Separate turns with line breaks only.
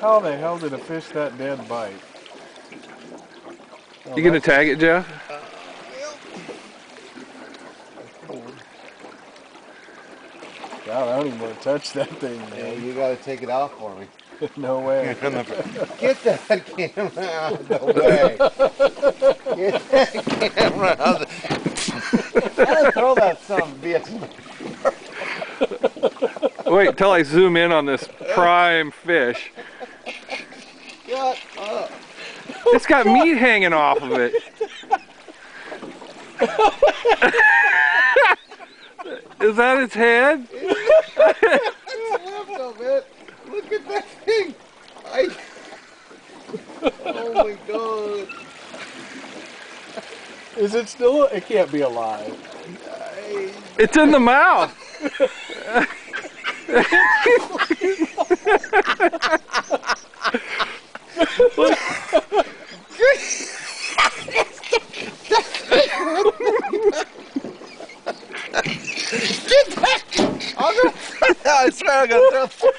How the hell did a fish that dead bite? Oh,
You gonna tag it, Jeff?
God, I don't even want to touch that thing,
Yeah,
man.
you gotta take it off for me.
No way.
Get that camera out of the way. Get that camera out of the... I'm gonna throw that son of a bitch.
Wait till I zoom in on this prime fish.
Shut up.
It's got meat hanging off of it. Is that its head?
What's left of it? Look at that thing. Oh my god.
Is it still? It can't be alive.
It's in the mouth.
I swear I'm gonna throw